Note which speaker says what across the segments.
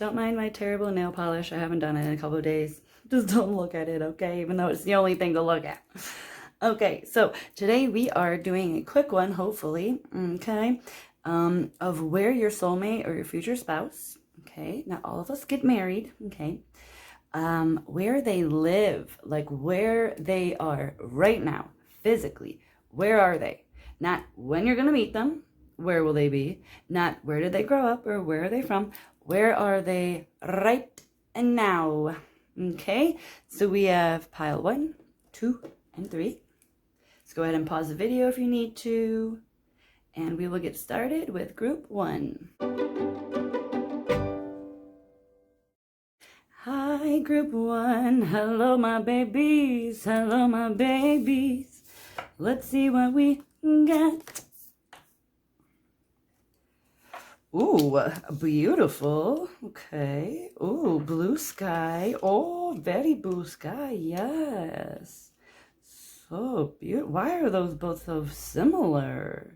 Speaker 1: Don't mind my terrible nail polish. I haven't done it in a couple of days. Just don't look at it, okay? Even though it's the only thing to look at. Okay, so today we are doing a quick one, hopefully, okay, of where your soulmate or your future spouse, okay, not all of us get married, okay, where they live, like where they are right now, physically, where are they? Not when you're going to meet them, where will they be? Not where did they grow up or where are they from? Where are they right now? Okay, so we have pile 1, 2, and 3. Let's go ahead and pause the video if you need to, and we will get started with group 1. Hi, group 1. Hello, my babies. Hello, my babies. Let's see what we got. Ooh, beautiful. Okay. Ooh, blue sky. Oh, very blue sky. Yes. So beautiful. Why are those both so similar?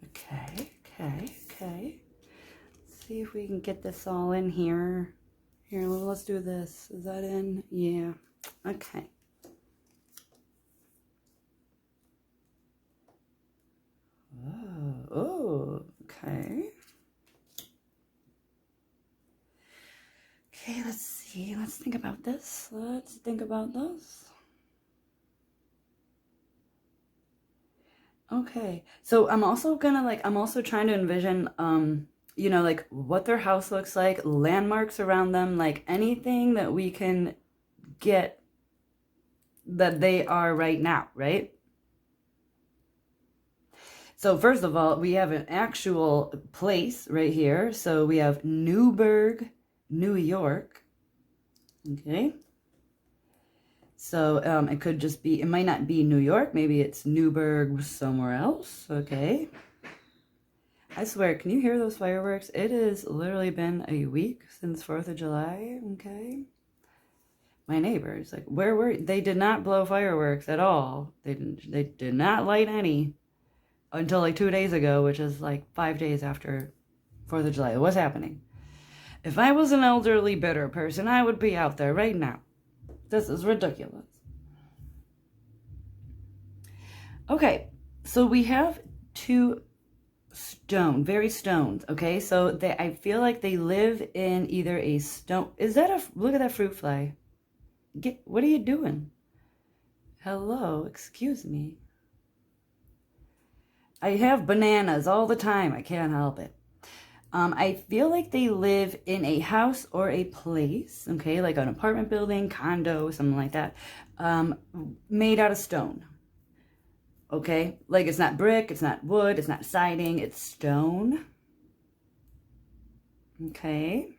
Speaker 1: Okay. Let's see if we can get this all in here. Here, let's do this. Is that in? Yeah. Okay. Oh, okay. Okay, let's see. Let's think about this. Okay. So I'm also gonna I'm also trying to envision, you know, like what their house looks like, landmarks around them, like anything that we can get that they are right now, right? So first of all, we have an actual place right here. So we have Newburgh, New York. Okay. So it could just be, it might not be New York. Maybe it's Newburgh somewhere else. Okay. I swear, can you hear those fireworks? It has literally been a week since 4th of July. Okay. My neighbors, like, where were they? Did not blow fireworks at all. They did not light any until like 2 days ago, which is like 5 days after 4th of July. What's happening? If I was an elderly, bitter person, I would be out there right now. This is ridiculous. Okay, so we have two very stones, okay? So I feel like they live in either a stone. Is that look at that fruit fly. What are you doing? Hello, excuse me. I have bananas all the time. I can't help it. I feel like they live in a house or a place, okay, like an apartment building, condo, something like that, made out of stone, okay? Like it's not brick, it's not wood, it's not siding, it's stone, okay?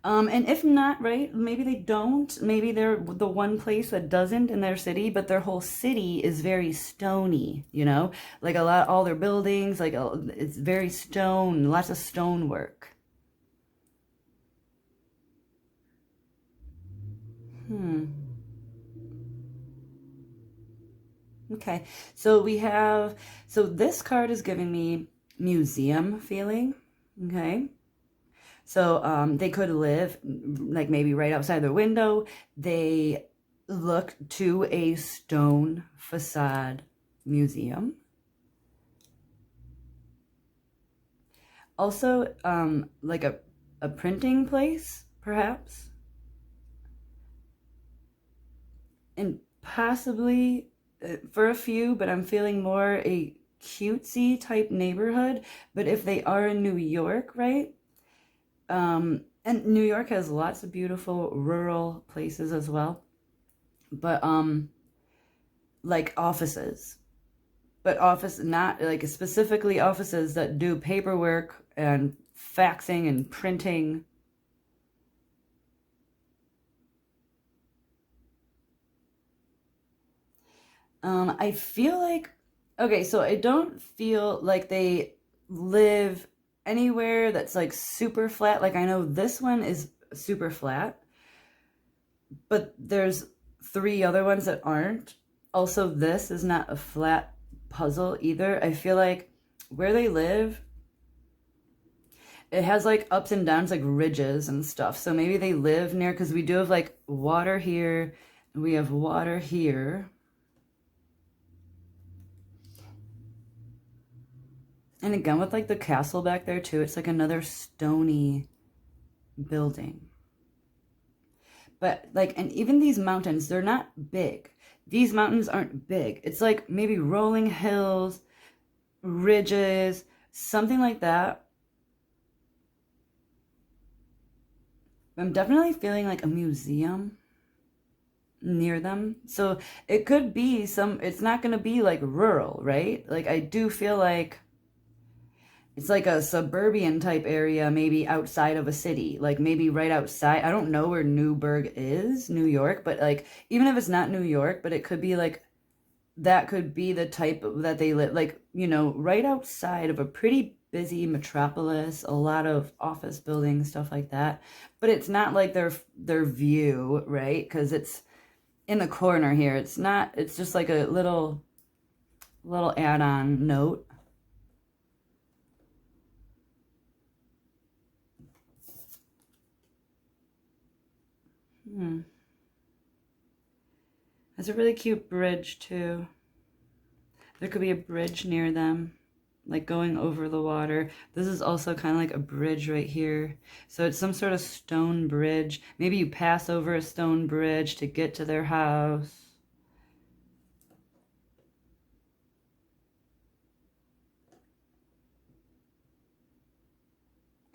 Speaker 1: And if not, right, maybe they don't. Maybe they're the one place that doesn't in their city, but their whole city is very stony, you know? Like all their buildings, like it's very stone, lots of stonework. Okay, so this card is giving me museum feeling, okay? So they could live like maybe right outside their window. They look to a stone facade museum. Also, like a printing place, perhaps. And possibly for a few, but I'm feeling more a cutesy type neighborhood. But if they are in New York, right? And New York has lots of beautiful rural places as well, but like offices, but not like specifically offices that do paperwork and faxing and printing. I feel like, okay, so I don't feel like they live anywhere that's like super flat. Like I know this one is super flat, but there's 3 other ones that aren't. Also, this is not a flat puzzle either. I feel like where they live it has like ups and downs, like ridges and stuff. So maybe they live near, because we do have like water here, and we have water here. And again, with like the castle back there too, it's like another stony building. But like, and even these mountains, they're not big. These mountains aren't big. It's like maybe rolling hills, ridges, something like that. I'm definitely feeling like a museum near them. So it could be it's not going to be like rural, right? Like I do feel like it's like a suburban type area, maybe outside of a city, like maybe right outside. I don't know where Newburgh is, New York, but like even if it's not New York, but it could be like that could be the type that they live, like, you know, right outside of a pretty busy metropolis, a lot of office buildings, stuff like that. But it's not like their view, right? Because it's in the corner here. It's not, it's just like a little add-on note. There's a really cute bridge too. There could be a bridge near them, like going over the water. This is also kind of like a bridge right here. So it's some sort of stone bridge. Maybe you pass over a stone bridge to get to their house.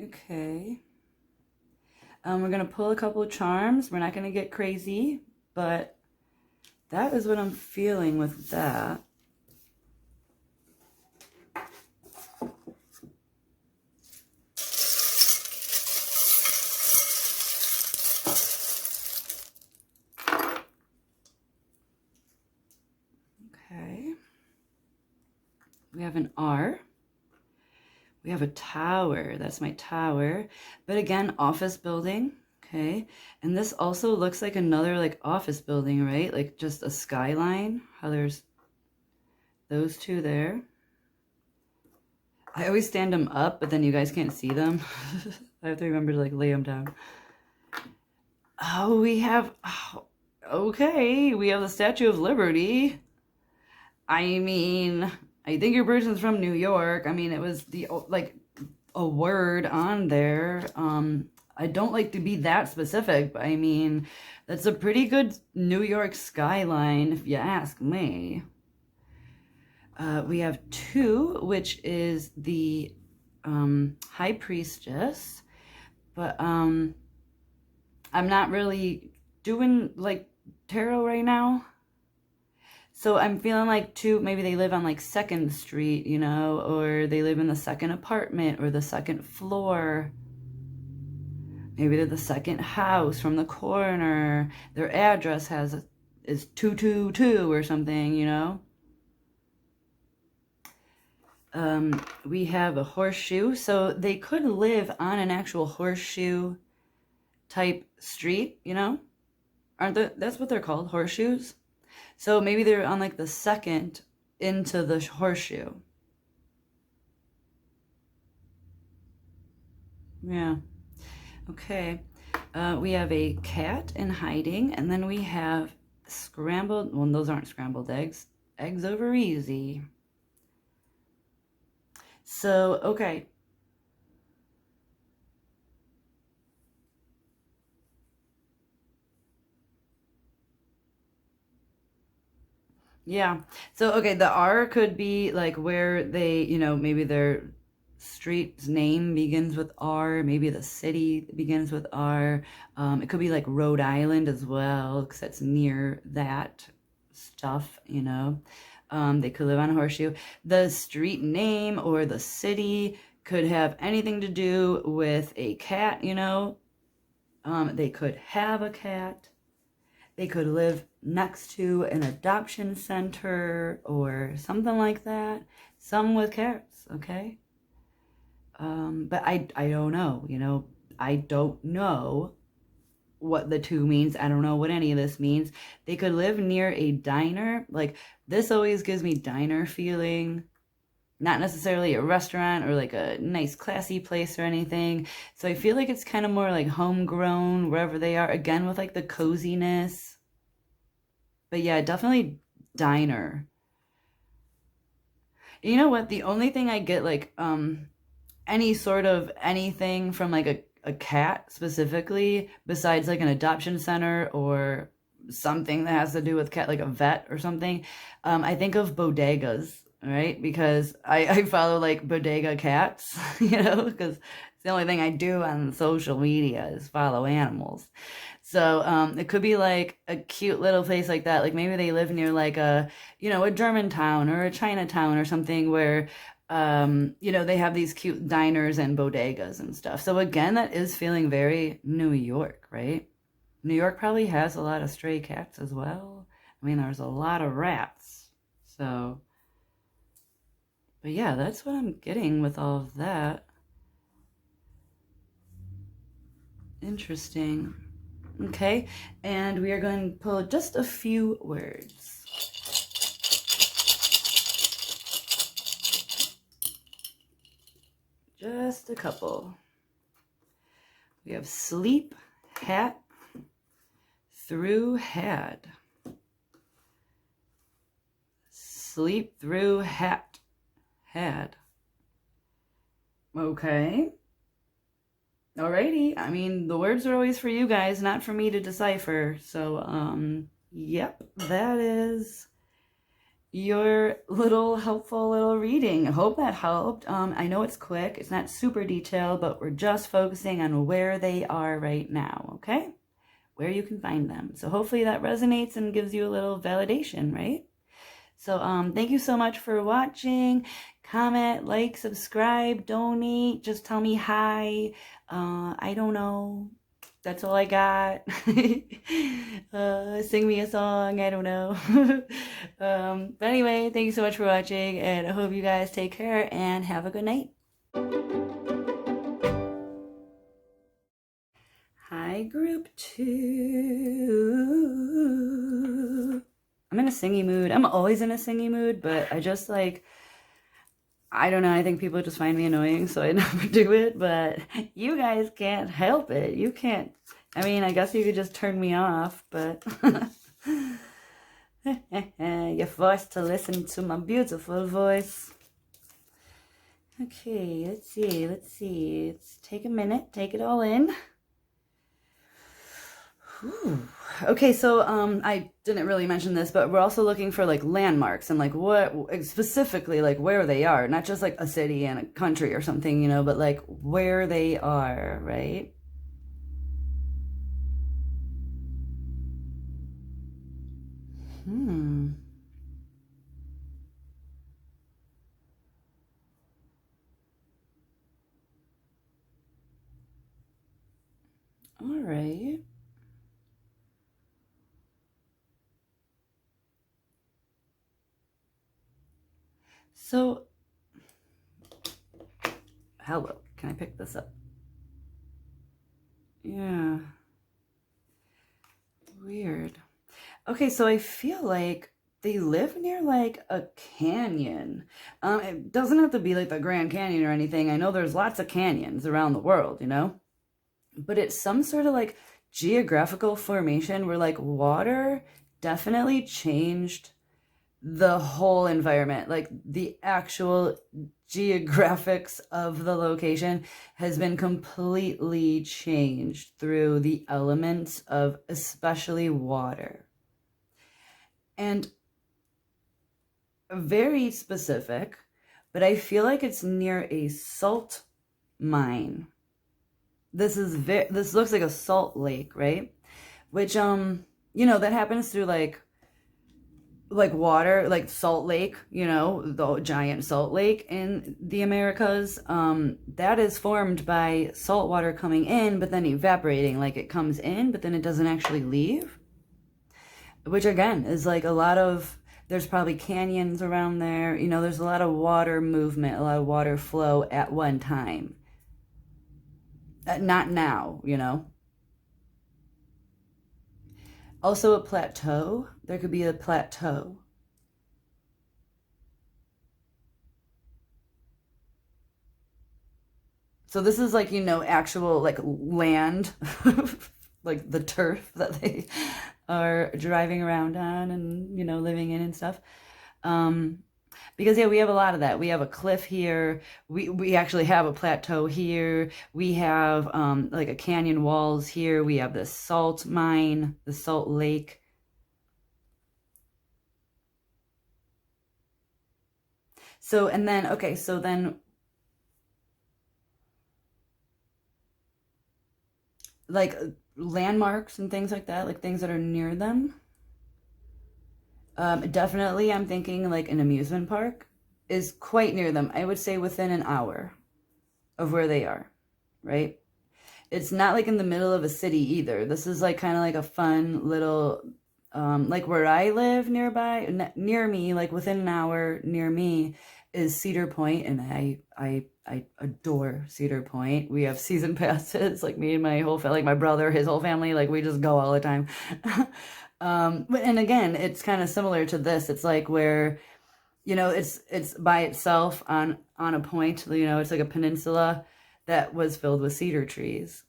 Speaker 1: Okay. We're going to pull a couple of charms. We're not going to get crazy, but that is what I'm feeling with that. Okay. We have an R. We have a tower. That's my tower. But again, office building. Okay. And this also looks like another like office building, right? Like just a skyline. How there's those two there. I always stand them up, but then you guys can't see them. I have to remember to like lay them down. Oh, we have, okay. We have the Statue of Liberty. I mean, I think your person's from New York. I mean, it was the like a word on there. I don't like to be that specific, but I mean, that's a pretty good New York skyline, if you ask me. We have 2, which is the High Priestess, but I'm not really doing like tarot right now. So I'm feeling like 2, maybe they live on like 2nd Street, you know, or they live in the 2nd apartment or the 2nd floor. Maybe they're the 2nd house from the corner. Their address is 222 or something, you know. We have a horseshoe. So they could live on an actual horseshoe type street, you know. That's what they're called, horseshoes. So maybe they're on like the 2nd into the horseshoe. Yeah. Okay. We have a cat in hiding, and then we have scrambled, well, those aren't scrambled eggs. Eggs over easy. So, okay. Yeah. So, okay, the R could be like where they, you know, maybe their street's name begins with R. Maybe the city begins with R. It could be like Rhode Island as well, because that's near that stuff, you know. They could live on a horseshoe. The street name or the city could have anything to do with a cat, you know. They could have a cat. They could live next to an adoption center or something like that. Some with cats, okay? But I don't know, you know. I don't know what the 2 means. I don't know what any of this means. They could live near a diner. Like, this always gives me diner feeling. not necessarily a restaurant or like a nice classy place or anything. So I feel like it's kind of more like homegrown wherever they are, again with like the coziness. But yeah, definitely diner. You know what? The only thing I get like any sort of anything from like a cat specifically, besides like an adoption center or something that has to do with cat, like a vet or something, I think of bodegas, right? Because I follow like bodega cats, you know, because it's the only thing I do on social media is follow animals. So it could be like a cute little place like that. Like maybe they live near like a, you know, a German town or a Chinatown or something where, you know, they have these cute diners and bodegas and stuff. So again, that is feeling very New York, right? New York probably has a lot of stray cats as well. I mean, there's a lot of rats. So, but yeah, that's what I'm getting with all of that. Interesting. Okay, and we are going to pull just a few words. Just a couple. We have sleep, hat, through, had. Sleep through, hat, had. Okay. Alrighty. I mean, the words are always for you guys, not for me to decipher. So, yep, that is your little helpful little reading. I hope that helped. I know it's quick. It's not super detailed, but we're just focusing on where they are right now, okay? Where you can find them. So hopefully that resonates and gives you a little validation, right? So thank you so much for watching. Comment, like, subscribe, donate, just tell me hi. I don't know. That's all I got. Sing me a song. I don't know. But anyway, thank you so much for watching, and I hope you guys take care and have a good night. Hi, group 2. I'm in a singy mood. I'm always in a singy mood, but I just like, I don't know, I think people just find me annoying, so I never do it, but you guys can't help it. You can't, I mean, I guess you could just turn me off, but you're forced to listen to my beautiful voice. Okay, let's see. Let's take a minute, take it all in. Whew. Okay, so I didn't really mention this, but we're also looking for like landmarks and like what specifically like where they are, not just like a city and a country or something, you know, but like where they are, right? All right. So, hello, can I pick this up? Yeah. Weird. Okay, so I feel like they live near like a canyon. It doesn't have to be like the Grand Canyon or anything. I know there's lots of canyons around the world, you know? But it's some sort of like geographical formation where like water definitely changed the whole environment. Like the actual geographics of the location has been completely changed through the elements of especially water. And very specific, but I feel like it's near a salt mine. This looks like a salt lake, right? Which you know, that happens through like water, like Salt Lake, you know, the giant Salt Lake in the Americas. That is formed by salt water coming in, but then evaporating. Like it comes in, but then it doesn't actually leave. Which again is like a lot of, there's probably canyons around there. You know, there's a lot of water movement, a lot of water flow at one time. Not now, you know. Also a plateau. There could be a plateau. So this is like, actual like land, like the turf that they are driving around on and, living in and stuff. Um, because yeah, we have a lot of that. We have a cliff here. We actually have a plateau here. We have like a canyon walls here. We have the salt mine, the salt lake. So and then okay, so then like landmarks and things like that, like things that are near them. Definitely, I'm thinking like an amusement park is quite near them. I would say within an hour of where they are, right? It's not like in the middle of a city either. This is like kind of like a fun little, like where I live nearby, near me, like within an hour near me is Cedar Point, and I adore Cedar Point. We have season passes, like me and my whole family, like my brother, his whole family, like we just go all the time. And again, it's kind of similar to this. It's like where, it's by itself on a point, it's like a peninsula that was filled with cedar trees.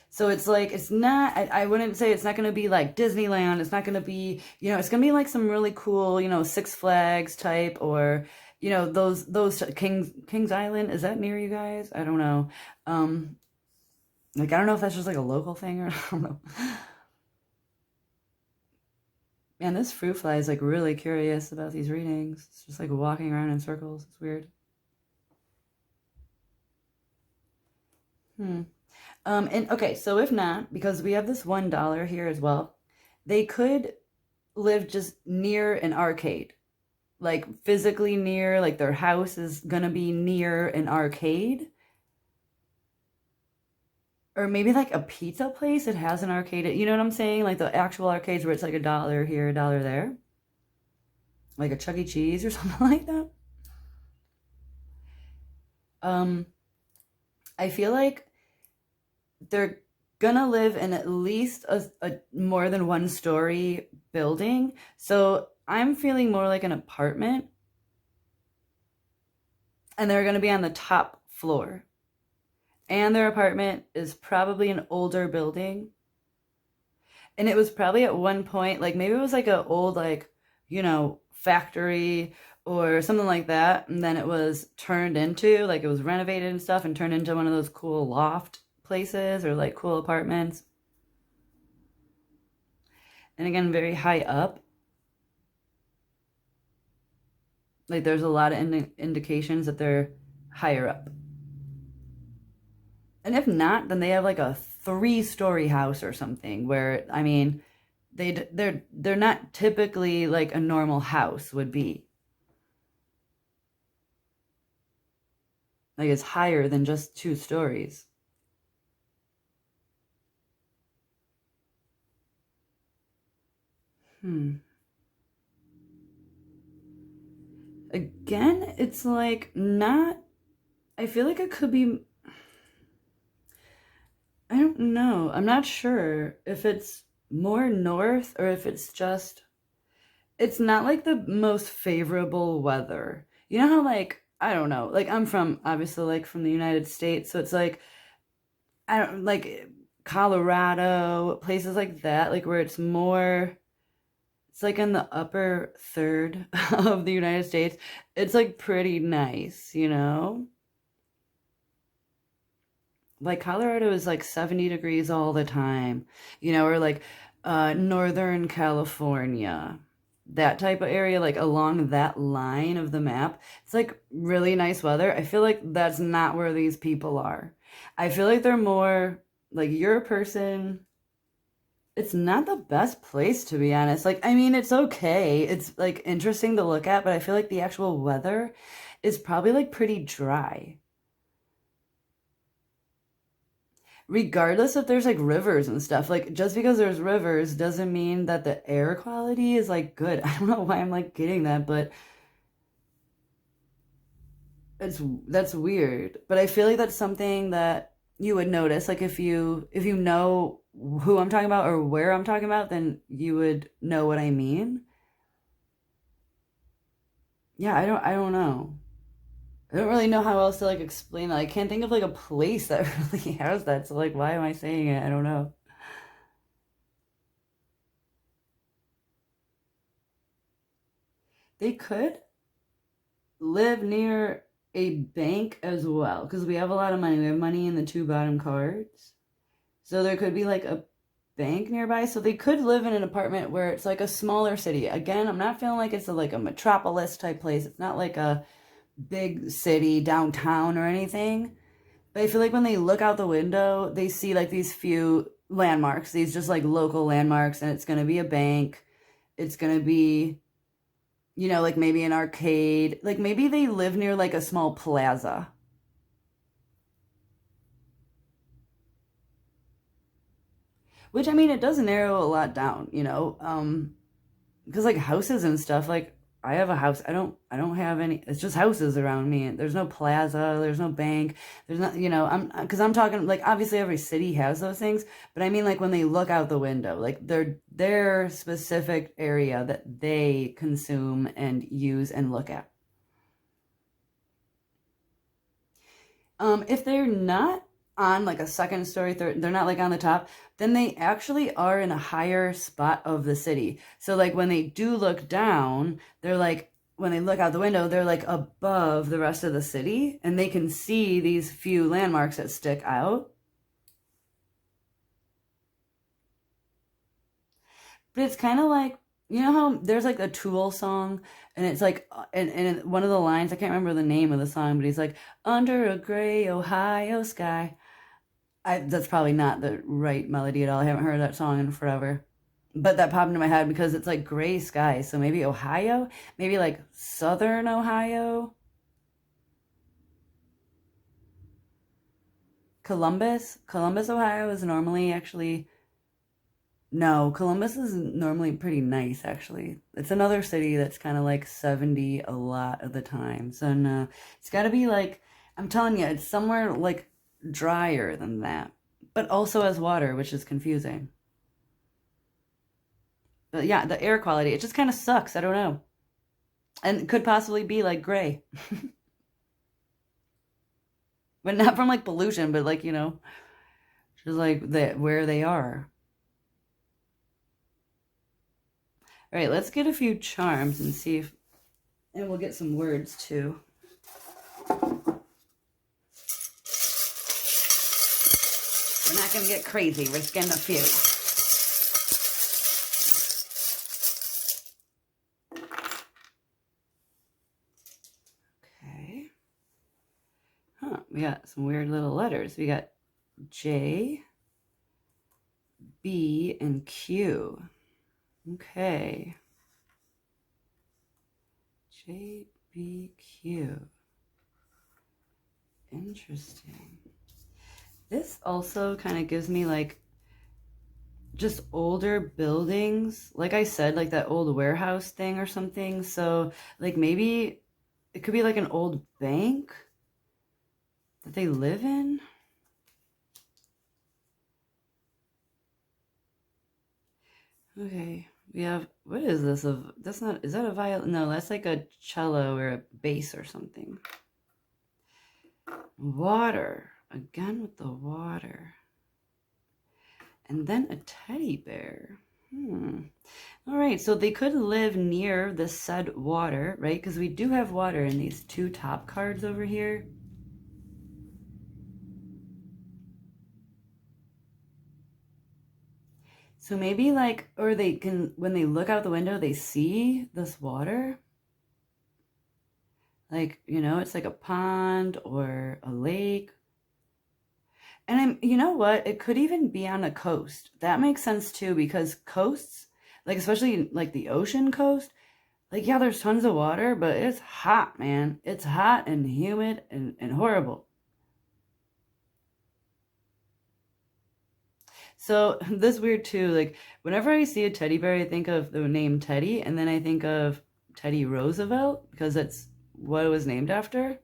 Speaker 1: So it's like, it's not, I wouldn't say it's not going to be like Disneyland. It's not going to be, it's going to be like some really cool, Six Flags type, or, those Kings Island. Is that near you guys? I don't know. Like, I don't know if that's just like a local thing or I don't know. Man, this fruit fly is like really curious about these readings. It's just like walking around in circles. It's weird. Hmm. And okay, so if not, because we have this $1 here as well, they could live just near an arcade, like physically near, like their house is gonna be near an arcade, or maybe like a pizza place that has an arcade. You know what I'm saying? Like the actual arcades where it's like $1 here, $1 there, like a Chuck E. Cheese or something like that. Um, I feel like they're gonna live in at least a more than one story building. So I'm feeling more like an apartment, and they're gonna be on the top floor. And their apartment is probably an older building. And it was probably at one point, like maybe it was like an old, like, factory or something like that. And then it was turned into, like, it was renovated and stuff and turned into one of those cool loft places or like cool apartments. And again, very high up. Like, there's a lot of indications that they're higher up. And if not, then they have like a 3-story house or something where, I mean, they're not typically like a normal house would be. Like, it's higher than just 2 stories. Hmm. Again, it's like not, I feel like it could be, I don't know. I'm not sure if it's more north or if it's just, it's not like the most favorable weather. You know how, like, I don't know, like I'm from, obviously, like from the United States, so it's like, I don't like Colorado, places like that, like where it's more, it's like in the upper third of the United States. It's like pretty nice. Like Colorado is like 70 degrees all the time, or like Northern California, that type of area, like along that line of the map. It's like really nice weather. I feel like that's not where these people are. I feel like they're more like you're a person. It's not the best place, to be honest. Like, I mean, it's okay. It's like interesting to look at, but I feel like the actual weather is probably like pretty dry. Regardless if there's like rivers and stuff, like just because there's rivers doesn't mean that the air quality is like good. I don't know why I'm like getting that, but that's weird. But I feel like that's something that you would notice. Like if you know who I'm talking about or where I'm talking about, then you would know what I mean. Yeah, I don't know. I don't really know how else to like explain that. I can't think of like a place that really has that. So like, why am I saying it? I don't know. They could live near a bank as well because we have a lot of money. We have money in the two bottom cards. So there could be like a bank nearby. So they could live in an apartment where it's like a smaller city. Again, I'm not feeling like it's like a metropolis type place. It's not like a big city downtown or anything. But I feel like when they look out the window, they see like these few landmarks, these just like local landmarks, and it's going to be a bank. It's going to be, like maybe an arcade. Like maybe they live near like a small plaza. Which I mean, it does narrow a lot down, because like houses and stuff, like I have a house. I don't have any. It's just houses around me. There's no plaza. There's no bank. There's not. Because I'm talking like obviously every city has those things, but I mean like when they look out the window, like their specific area that they consume and use and look at. If they're not on like a second story, they're not like on the top, then they actually are in a higher spot of the city. So like when they do look down, they're like when they look out the window, they're like above the rest of the city and they can see these few landmarks that stick out. But it's kind of like, how there's like a Tool song and it's like, and one of the lines, I can't remember the name of the song, but he's like, under a gray Ohio sky. That's probably not the right melody at all. I haven't heard that song in forever. But that popped into my head because it's like gray sky. So maybe Ohio, maybe like southern Ohio, Columbus, Ohio is normally actually, no, Columbus is normally pretty nice actually. It's another city that's kind of like 70 a lot of the time. So no, it's got to be like, I'm telling you, it's somewhere like drier than that, but also has water, which is confusing. But yeah, the air quality, it just kind of sucks. I don't know. And it could possibly be like gray, but not from like pollution, but like, just like where they are. All right, let's get a few charms and see if, and we'll get some words too. We're not going to get crazy. We're just getting a few. Okay. Huh, we got some weird little letters. We got J, B, and Q. Okay. J, B, Q. Interesting. This also kind of gives me like just older buildings. Like I said, like that old warehouse thing or something. So like maybe it could be like an old bank that they live in. Okay, we have, what is this? That's not, is that a violin? No, that's like a cello or a bass or something. Water, again with the water. And then a teddy bear. All right, so they could live near the said water, right? Because we do have water in these two top cards over here. So maybe like, or they can, when they look out the window, they see this water. Like, it's like a pond or a lake. And you know what? It could even be on a coast. That makes sense too, because coasts, like especially like the ocean coast, like yeah, there's tons of water, but it's hot, man. It's hot and humid and horrible. So this weird too, like whenever I see a teddy bear, I think of the name Teddy, and then I think of Teddy Roosevelt because that's what it was named after.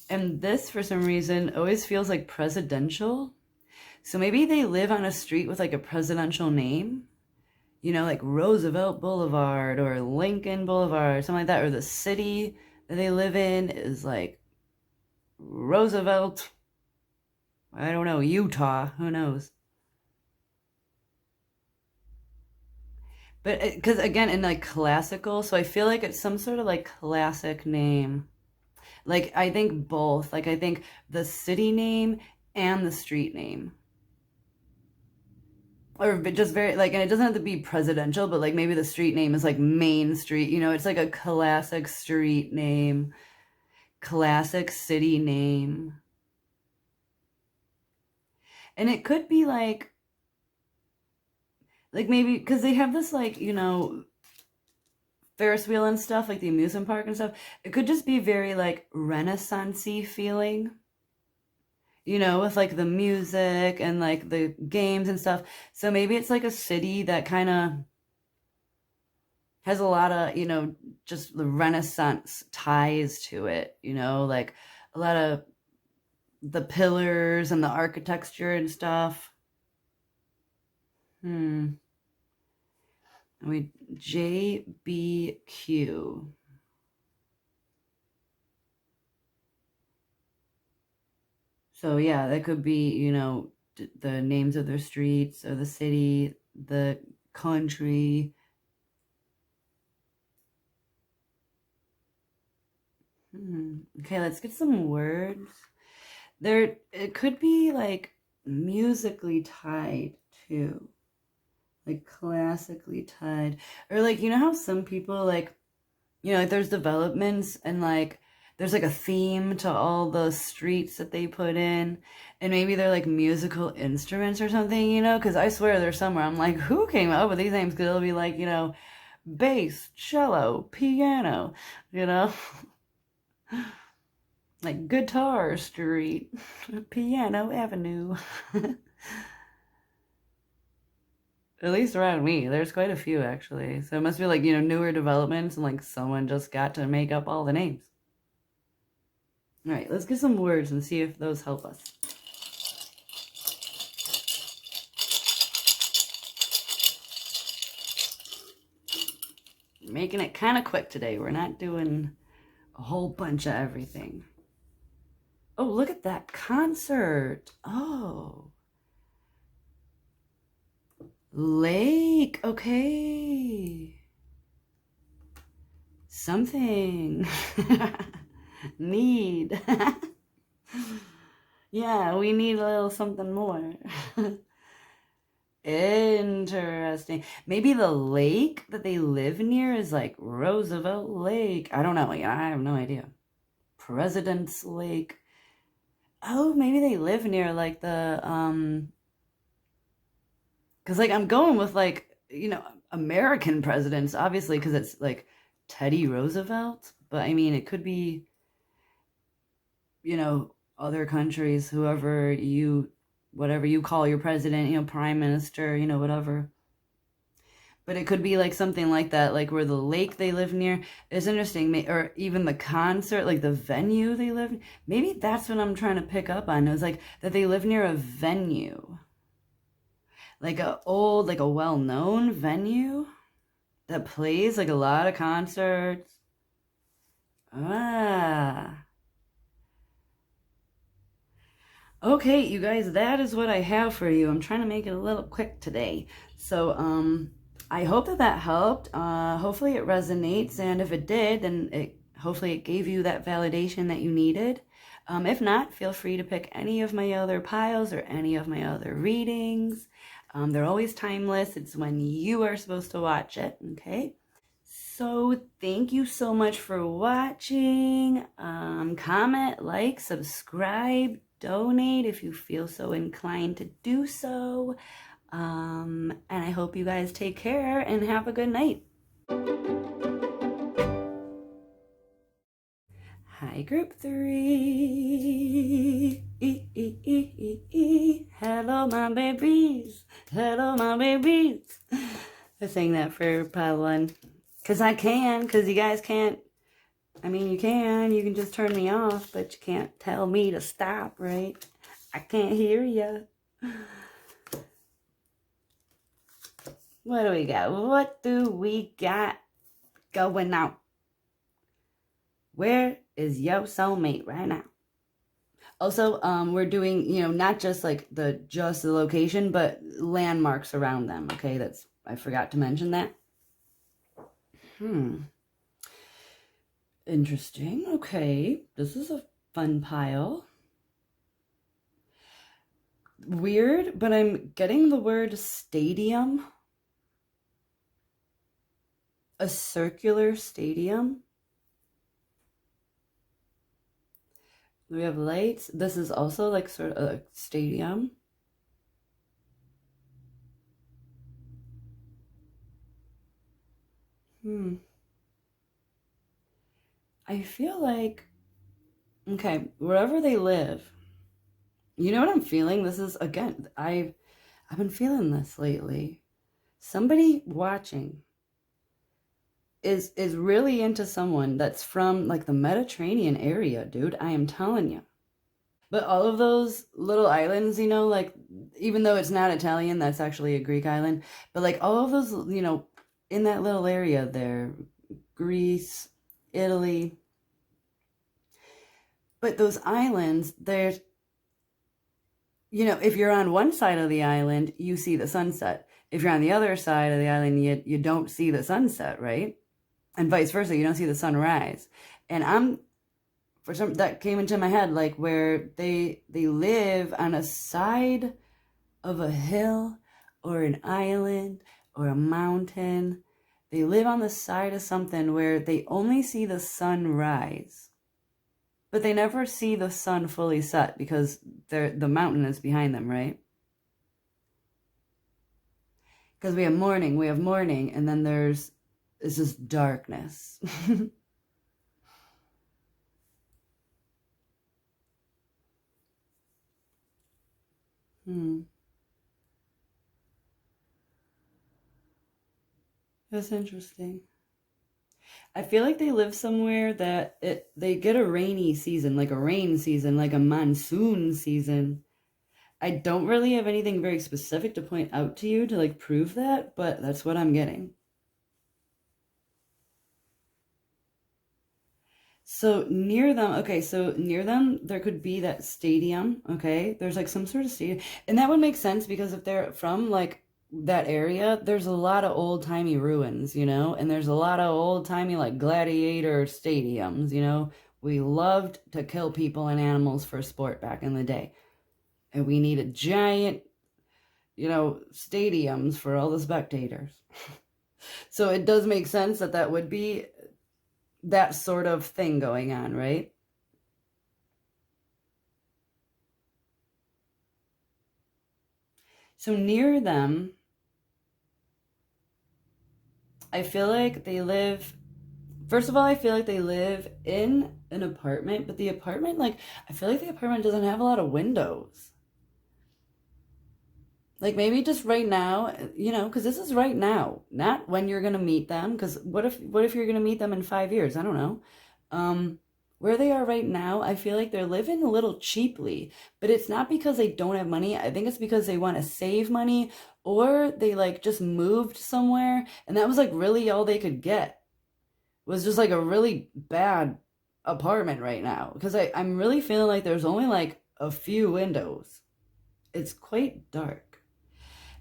Speaker 1: And this, for some reason, always feels like presidential. So maybe they live on a street with like a presidential name, like Roosevelt Boulevard or Lincoln Boulevard, or something like that. Or the city that they live in is like Roosevelt, I don't know, Utah, who knows? But because again, in like classical, so I feel like it's some sort of like classic name. Like I think both. Like I think the city name and the street name. Or just very like, and it doesn't have to be presidential, but like maybe the street name is like Main Street, you know, it's like a classic street name, classic city name. And it could be like maybe because they have this like, you know, Ferris wheel and stuff, like the amusement park and stuff. It could just be very like Renaissance-y feeling, you know, with like the music and like the games and stuff. So maybe it's like a city that kind of has a lot of, you know, just the Renaissance ties to it, you know, like a lot of the pillars and the architecture and stuff. Hmm. We JBQ. So yeah, that could be, you know, the names of their streets or the city, the country. Okay, let's get some words. There, it could be like musically tied too, like classically tied, or like you know how some people like, you know, like there's developments and like there's like a theme to all the streets that they put in, and maybe they're like musical instruments or something, you know, because I swear there's somewhere I'm like, who came up with these names? Because it'll be like, you know, bass, cello, piano, you know. Like Guitar Street, Piano Avenue. At least around me, there's quite a few actually. So it must be like, you know, newer developments and like someone just got to make up all the names. All right, let's get some words and see if those help us. Making it kind of quick today. We're not doing a whole bunch of everything. Oh, look at that concert. Oh. Lake. Okay. Something. Need. Yeah, we need a little something more. Interesting. Maybe the lake that they live near is like Roosevelt Lake. I don't know. I have no idea. President's Lake. Oh, maybe they live near like the because like I'm going with like, you know, American presidents, obviously, because it's like Teddy Roosevelt. But I mean, it could be, you know, other countries, whoever you, whatever you call your president, you know, prime minister, you know, whatever. But it could be like something like that, like where the lake they live near is interesting, or even the concert, like the venue they live. Maybe that's what I'm trying to pick up on. It was like that they live near a venue, like a old, like a well-known venue that plays like a lot of concerts. Ah. Okay, you guys, that is what I have for you. I'm trying to make it a little quick today. So, I hope that that helped. Hopefully it resonates, and if it did, then hopefully it gave you that validation that you needed. If not, feel free to pick any of my other piles or any of my other readings. They're always timeless. It's when you are supposed to watch it, okay? So thank you so much for watching. Comment, like, subscribe, donate if you feel so inclined to do so. And I hope you guys take care and have a good night. Hi, group 3. Hello, my babies. Hello, my babies. I sang that for pile 1. Because I can, because you guys can't. I mean, you can just turn me off, but you can't tell me to stop, right? I can't hear you. What do we got? What do we got going on? Where is your soulmate right now? Also, we're doing, not just like just the location, but landmarks around them. Okay, I forgot to mention that. Interesting. Okay, this is a fun pile. Weird, but I'm getting the word stadium. A circular stadium. We have lights. This is also like sort of a stadium. I feel like, okay, wherever they live, you know what I'm feeling? This is, again, I've been feeling this lately. Somebody watching is really into someone that's from like the Mediterranean area, dude. I am telling you. But all of those little islands, like even though it's not Italian, that's actually a Greek island. But like all of those, in that little area there, Greece, Italy. But those islands, there's, if you're on one side of the island, you see the sunset. If you're on the other side of the island, you don't see the sunset, right? And vice versa, you don't see the sunrise. And for some, that came into my head, like where they live on a side of a hill or an island or a mountain. They live on the side of something where they only see the sun rise, but they never see the sun fully set because the mountain is behind them, right? Because we have morning, and then it's just darkness. That's interesting. I feel like they live somewhere that they get a rainy season, like a rain season, like a monsoon season. I don't really have anything very specific to point out to you to like prove that, but that's what I'm getting. So near them, there could be that stadium, okay? There's like some sort of stadium. And that would make sense because if they're from like that area, there's a lot of old-timey ruins, and there's a lot of old-timey like gladiator stadiums, We loved to kill people and animals for sport back in the day. And we needed giant, stadiums for all the spectators. So it does make sense that that would be that sort of thing going on, right? So near them, I feel like they live, first of all, I feel like they live in an apartment, but the apartment, like, I feel like the apartment doesn't have a lot of windows. Like maybe just right now, because this is right now, not when you're gonna meet them. Because what if you're gonna meet them in 5 years? I don't know. Where they are right now, I feel like they're living a little cheaply, but it's not because they don't have money. I think it's because they want to save money, or they like just moved somewhere, and that was like really all they could get was just like a really bad apartment right now. Because I'm really feeling like there's only like a few windows. It's quite dark.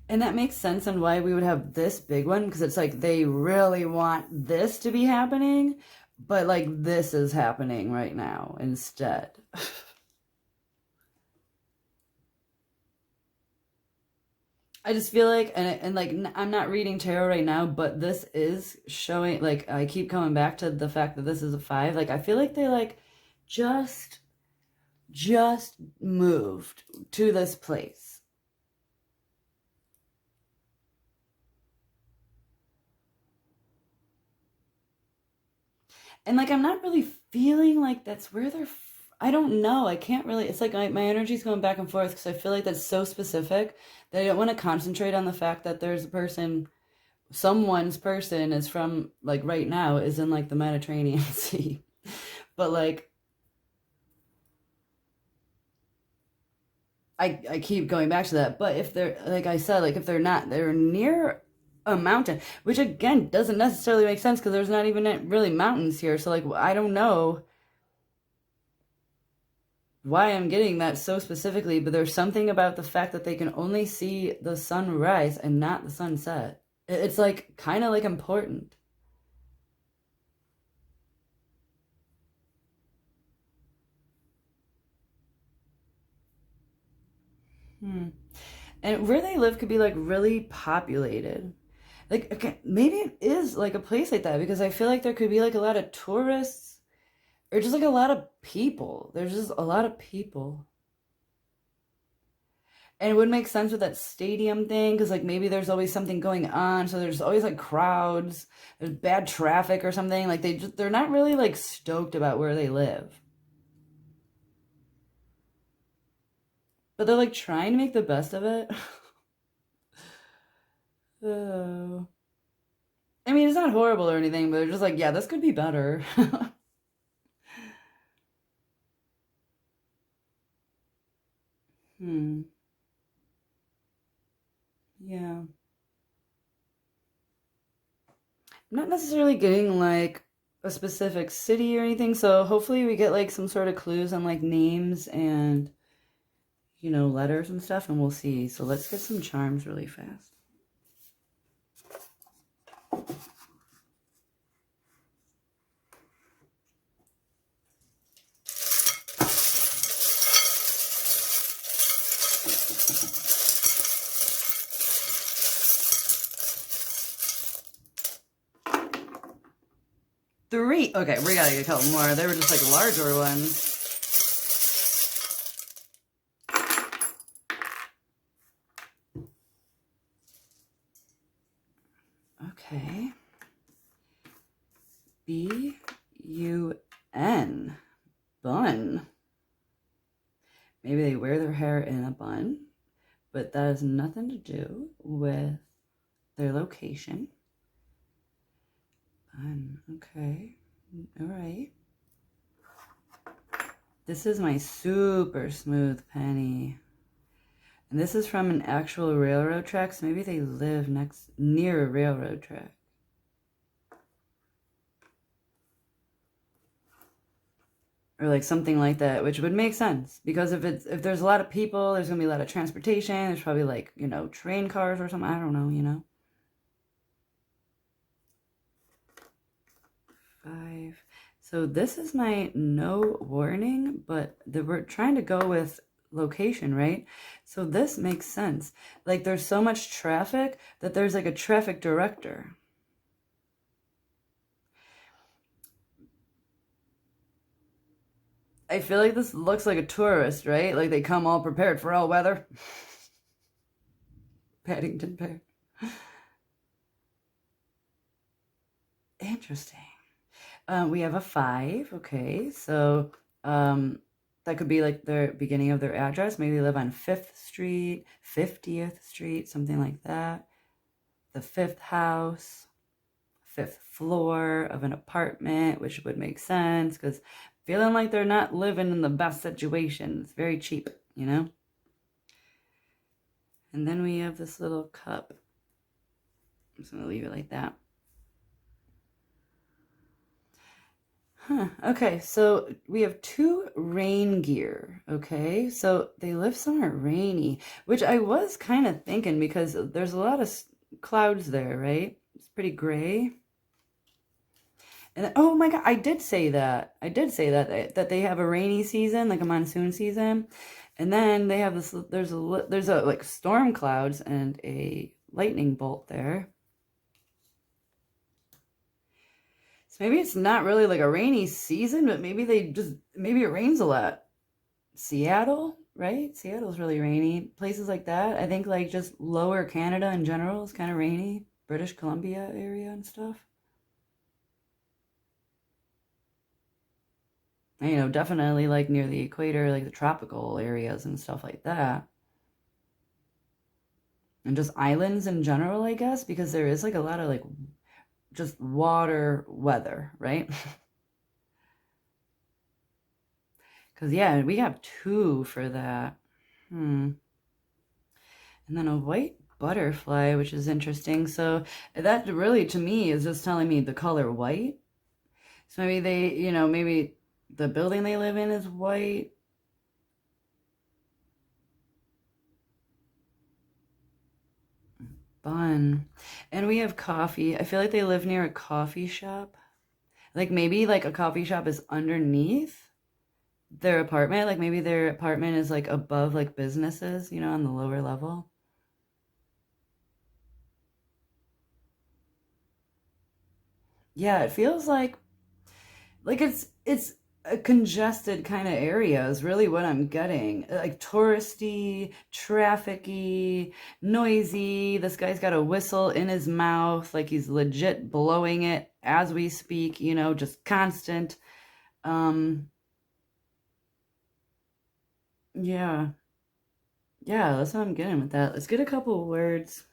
Speaker 1: And that makes sense on why we would have this big one, because it's like they really want this to be happening, but like this is happening right now instead. I just feel like, and like, I'm not reading tarot right now, but this is showing, like, I keep coming back to the fact that this is a 5. Like, I feel like they like just moved to this place. And like, I'm not really feeling like that's where I don't know. I can't really, it's like my energy's going back and forth because I feel like that's so specific that I don't want to concentrate on the fact that there's a person, someone's person is from, like, right now is in like the Mediterranean Sea. But like, I keep going back to that. But if they're, like I said, like if they're near a mountain, which again doesn't necessarily make sense because there's not even really mountains here. So like, I don't know. why I'm getting that so specifically, but there's something about the fact that they can only see the sunrise and not the sunset. It's like kind of like important. Hmm. And where they live could be like really populated. Like, okay, maybe it is like a place like that because I feel like there could be like a lot of tourists or just like a lot of people. There's just a lot of people. And it would make sense with that stadium thing because like maybe there's always something going on, so there's always like crowds, there's bad traffic or something. Like they're not really like stoked about where they live. But they're like trying to make the best of it. Oh. I mean, it's not horrible or anything, but they're just like, yeah, this could be better. Hmm. Yeah. I'm not necessarily getting like a specific city or anything, so hopefully we get like some sort of clues on like names and, letters and stuff, and we'll see. So let's get some charms really fast. Three. Okay, we gotta get a couple more. They were just like larger ones. Okay. B-U-N. Bun. Maybe they wear their hair in a bun, but that has nothing to do with their location. Bun. Okay. All right. This is my super smooth penny. And this is from an actual railroad track, so maybe they live near a railroad track. Or like something like that, which would make sense because if there's a lot of people, there's gonna be a lot of transportation. There's probably like train cars or something. I don't know. 5. So this is my no warning, but we're trying to go with location, right? So this makes sense. Like there's so much traffic that there's like a traffic director. I feel like this looks like a tourist, right? Like they come all prepared for all weather. Paddington Bear. Interesting. We have a 5. Okay, so that could be like the beginning of their address. Maybe they live on 5th Street, 50th Street, something like that. The 5th house, 5th floor of an apartment, which would make sense because feeling like they're not living in the best situation. It's very cheap, And then we have this little cup. I'm just going to leave it like that. Huh. Okay, so we have 2 rain gear. Okay, so they live somewhere rainy, which I was kind of thinking because there's a lot of clouds there, right? It's pretty gray. And oh my God, I did say that. I did say that they have a rainy season, like a monsoon season, and then they have this. There's a like storm clouds and a lightning bolt there. So maybe it's not really like a rainy season, but maybe maybe it rains a lot. Seattle, right? Seattle's really rainy. Places like that. I think like just lower Canada in general is kind of rainy. British Columbia area and stuff. And, definitely like near the equator, like the tropical areas and stuff like that. And just islands in general, I guess, because there is like a lot of like just water weather, right? Because, yeah, we have 2 for that. And then a white butterfly, which is interesting. So that really, to me, is just telling me the color white. So maybe maybe the building they live in is white. bun. And we have coffee. I feel like they live near a coffee shop. Like maybe like a coffee shop is underneath their apartment. Like maybe their apartment is like above like businesses, you know, on the lower level. Yeah, it feels like it's a congested kind of area is really what I'm getting. Like touristy, trafficy, noisy. This guy's got a whistle in his mouth, like he's legit blowing it as we speak, you know, just constant. Um, yeah. Yeah, that's what I'm getting with that. Let's get a couple words.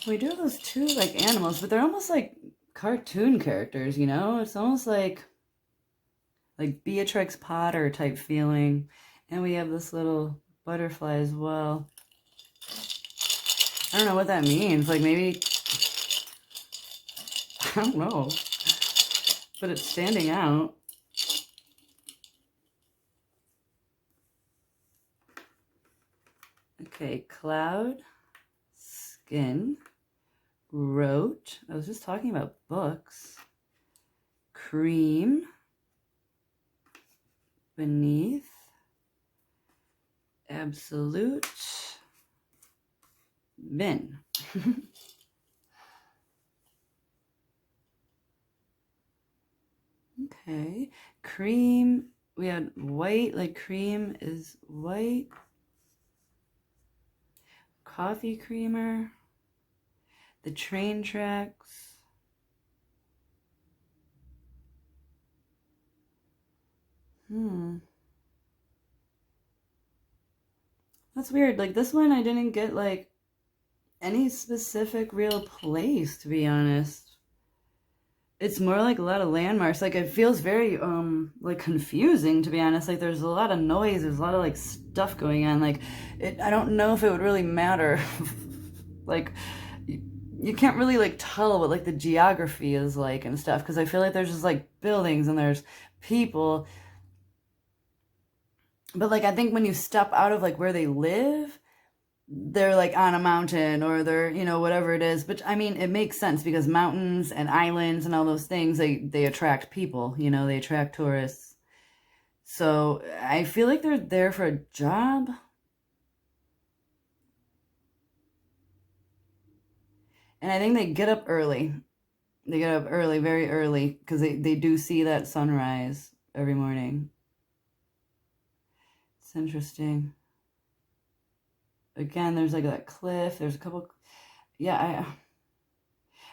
Speaker 1: We do have those two like animals, but they're almost like cartoon characters, you know? It's almost like Beatrix Potter type feeling. And we have this little butterfly as well. I don't know what that means. Like maybe, I don't know, but it's standing out. Okay, cloud, skin, wrote. I was just talking about books. Cream, beneath, absolute, bin. Okay, cream, we had white, like cream is white. Coffee creamer, the train tracks. That's weird. Like this one, I didn't get like any specific real place, to be honest. It's more like a lot of landmarks. Like it feels very like confusing, to be honest. Like there's a lot of noise, there's a lot of like stuff going on. Like I don't know if it would really matter. Like you can't really like tell what like the geography is like and stuff, because I feel like there's just like buildings and there's people. But like I think when you step out of like where they live, they're like on a mountain or they're, you know, whatever it is. But I mean, it makes sense because mountains and islands and all those things, they attract people, you know, they attract tourists. So I feel like they're there for a job. And I think they get up early. They get up early, very early, because they do see that sunrise every morning. It's interesting. Again, there's like that cliff. There's a couple. Yeah,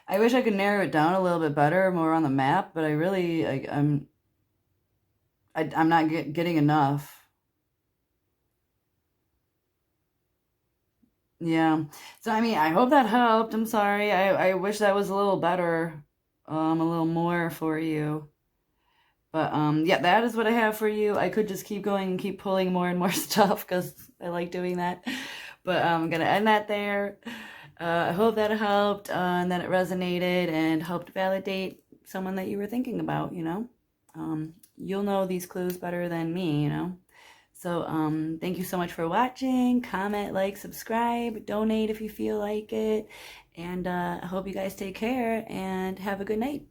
Speaker 1: I wish I could narrow it down a little bit better, more on the map, but I really like I'm not getting enough. Yeah. So I mean, I hope that helped. I'm sorry. I wish that was a little better, a little more for you. But yeah, that is what I have for you. I could just keep going and keep pulling more and more stuff because I like doing that. But I'm gonna end that there. I hope that helped and that it resonated and helped validate someone that you were thinking about, you know. You'll know these clues better than me, you know. So thank you so much for watching. Comment, like, subscribe, donate if you feel like it. And I hope you guys take care and have a good night.